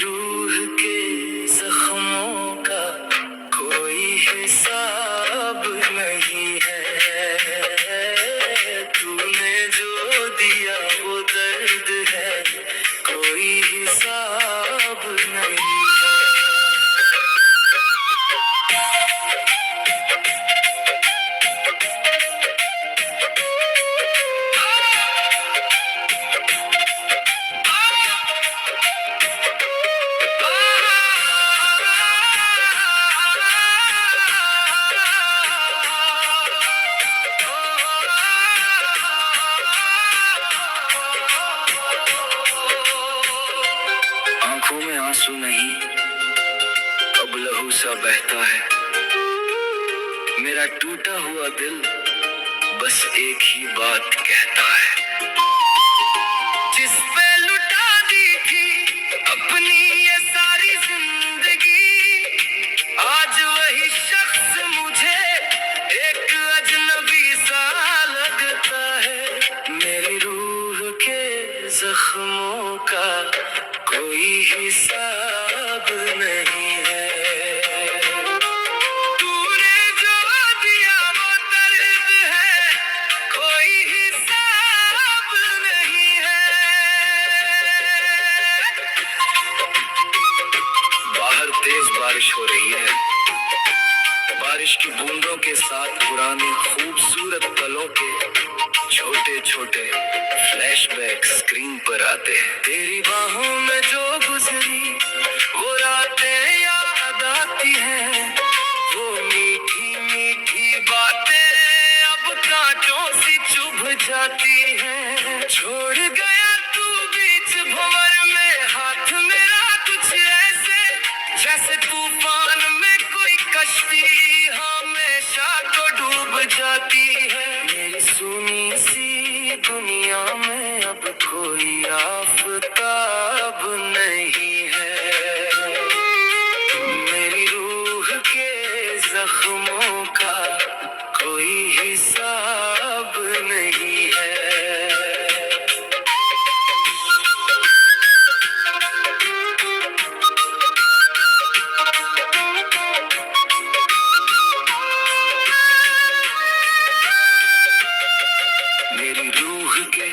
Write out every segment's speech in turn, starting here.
रूह के जख्मों का कोई हिसाब नहीं है। तूने जो दिया वो दर्द है, कोई हिसाब नहीं है। आंखों में आंसू नहीं, अब लहू सा बहता है। मेरा टूटा हुआ दिल बस एक ही बात कहता है। जिस पे लुटा दी थी अपनी ये सारी जिंदगी, आज वही शख्स मुझे एक अजनबी सा लगता है। मेरी रूह के जख्मों का कोई हिसाब नहीं है। तूने जो दिया वो दर्द है, कोई हिसाब नहीं है। बाहर तेज बारिश हो रही है। बारिश की बूंदों के साथ पुराने खूबसूरत पलों के छोटे छोटे फ्लैशबैक स्क्रीन पर आते हैं। तेरी बाहों में जो गुजरी वो रातें याद आती हैं। वो मीठी मीठी बातें अब कांटों सी चुभ जाती हैं। छोड़ गया तू बीच भंवर में हाथ मेरा कुछ ऐसे, जैसे तूफान में कोई कश्ती हमेशा को डूब जाती है। मेरी सुनी सी दुनिया में अब कोई आफताब नहीं है। मेरी रूह के जख्मों का कोई हिसाब नहीं है। मेरी रूह के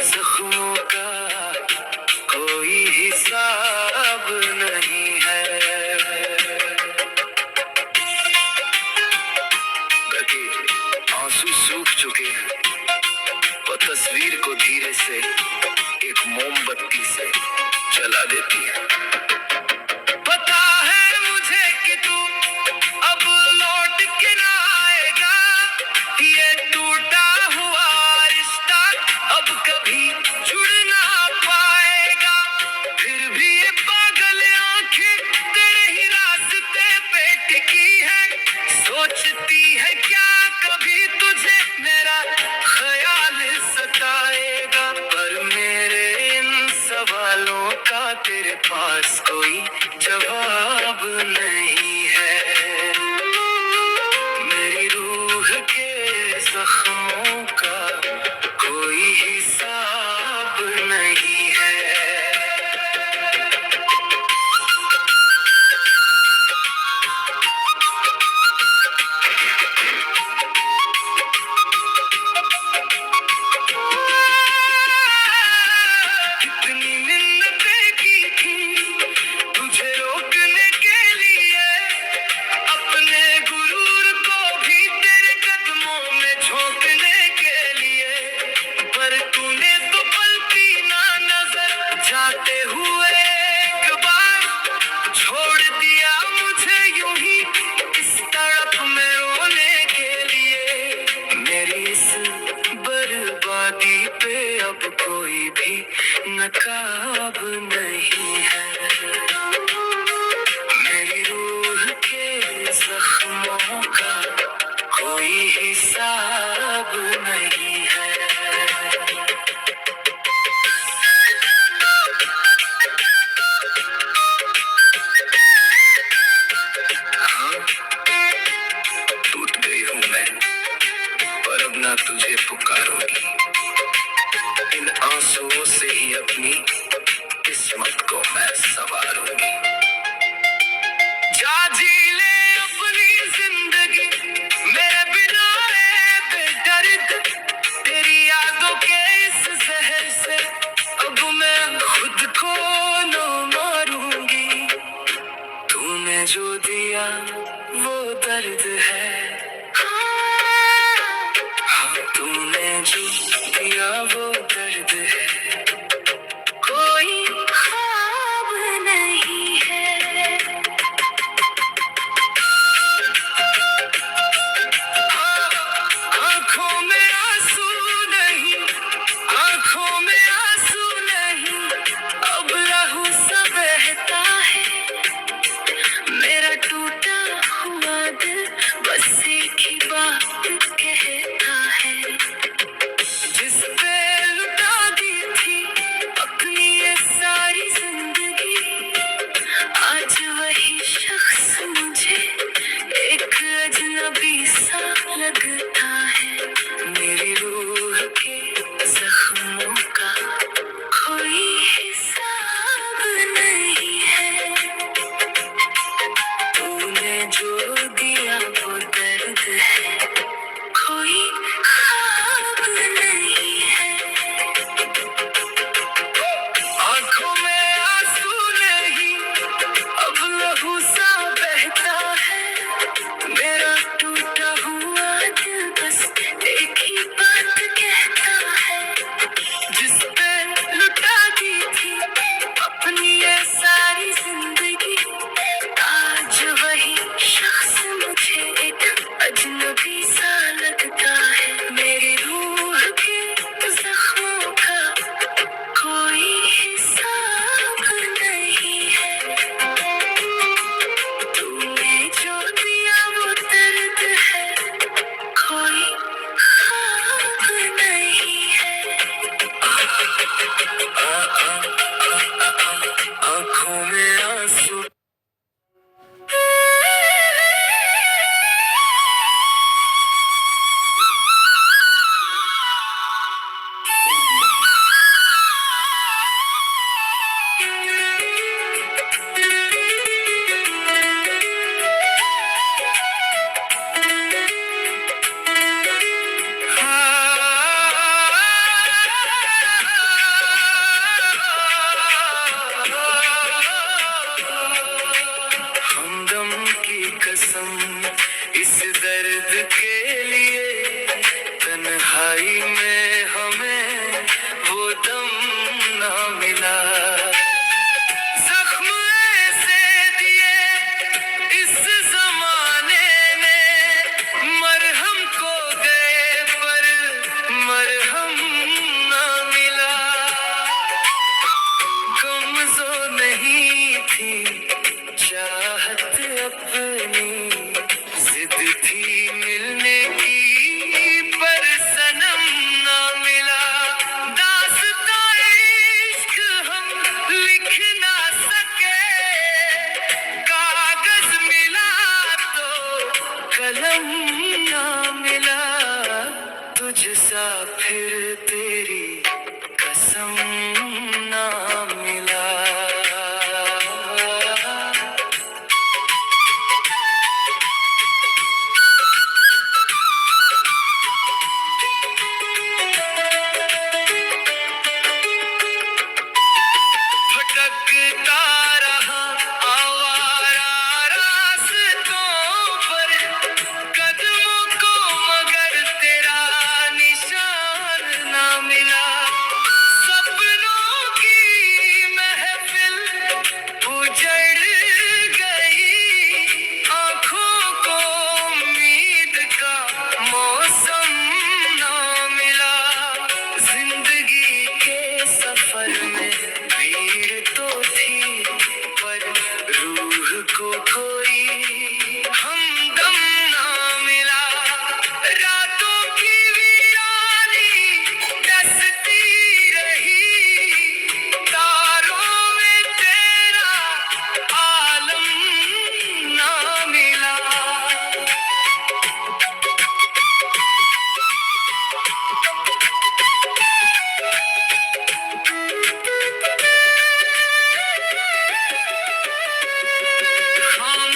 जख्मों का कोई हिसाब नहीं है। बल्कि आंसू सूख चुके हैं। वो तस्वीर को धीरे से एक मोमबत्ती से जला देती है। पता है मुझे कि तू अब लौट के ना आएगा। ये टूटा हुआ रिश्ता अब कभी जुड़ ना पाएगा। फिर भी ये पागल आंखें तेरे ही रास्ते पे टिकी है। सोचती है क्या कभी तुझे मेरा ख्याल सताएगा। पर मेरे इन सवालों का तेरे पास कोई जवाब नहीं है। मेरी रूह के जख्मों का कोई हिसाब नहीं है। कितनी मिन्नतें की थी तुझे रोकने के लिए, जो दिया वो दर्द है। हाँ तूने जो दिया वो दर्द है। कोई ख्वाब नहीं है। आंखों में आंसू नहीं, आंखों में आंसू नहीं, अब लहू सा बहता है। मेरा टूटा हुआ दिल बस एक ही बात कहता है। जिस पे लुटा दी थी अपनी ये सारी जिंदगी, आज वही शख्स मुझे एक अजनबी सा लगता है। मेरी रूह के जख्मों का कोई हिसाब नहीं है। तूने जो दिया वो दर्द है। कोई ख्वाब नहीं है। आंखों में आंसू नहीं, अब लहू सा बहता है। मेरा टूटा हुआ दिल बस एक ही बात कहता है। जिस पे लुटा दी थी अपनी ये सारी जिंदगी, आज वही शख्स मुझे एक अजनबी सा लगता है। मेरी रूह के जख्मों का कोई हिसाब नहीं है। तूने जो दिया वो दर्द है। कोई ख्वाब नहीं है। आंखों में आंसू। हमदम की कसम इस दर्द के लिए, तन्हाई में हमें वो दम ना मिला। जख्म ऐसे दिए इस जमाने ने, मरहम को गए पर मरहम ना मिला। कमजोर नहीं थी चाहत अपनी, जिद थी मिलने की पर सनम ना मिला। दास्तां इश्क हम लिख ना सके, कागज मिला तो कलम ना मिला। तुझसा फिर तेरी कसम ना मिला। भटकता रहा आवारा रास्तों पर, कदमों को मगर तेरा निशान ना मिला। सपनों की महफिल उजड़ गई, आंखों को उम्मीद का मौसम ना मिला। जिंदगी के सफर में भीड़ तो थी पर रूह को कोई हमदम ना मिला। रातों की वीरानी डसती रही, तारों में तेरा आलम ना मिला। हम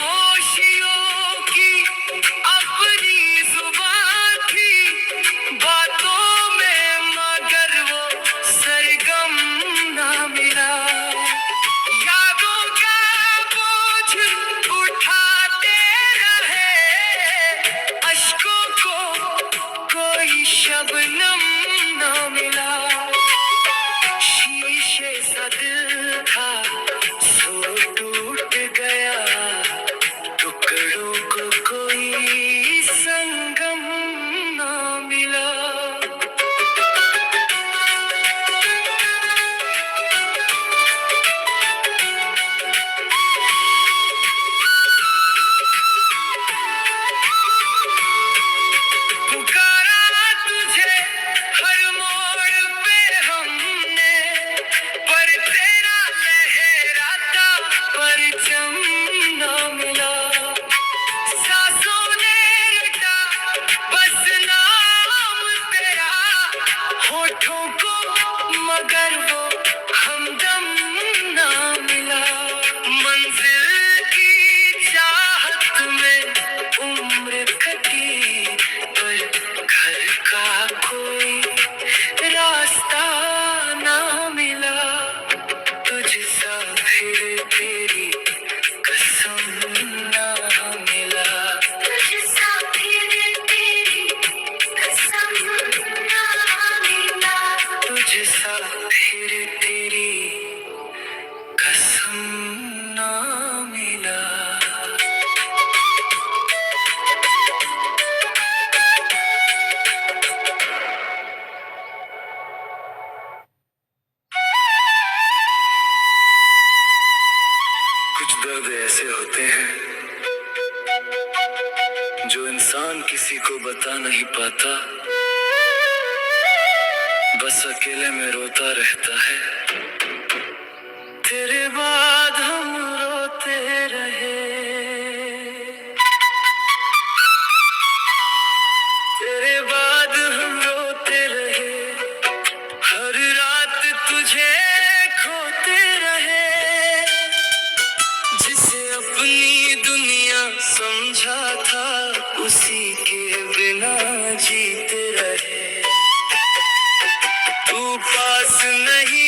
परचम ना मिला, सांसों ने रटा बस नाम तेरा, होठों को मगर वो हमदम ना मिला। मंजिल की चाहत में उम्र कटी, पर घर का कोई रास्ता ना मिला। तुझसा फिर तेरी कसम ना मिला, तुझसा फिर तेरी कसम ना मिला, तुझसा फिर तेरी कसम ना मिला। कुछ दर्द ऐसे होते हैं जो इंसान किसी को बता नहीं पाता, बस अकेले में रोता रहता है। तेरे बाद हम रोते रहे, तेरे बाद हम रोते रहे, हर रात तुझे खोते रहे। जिसे अपनी दुनिया समझा था, उसी के बिना जीते रहे। तू पास नहीं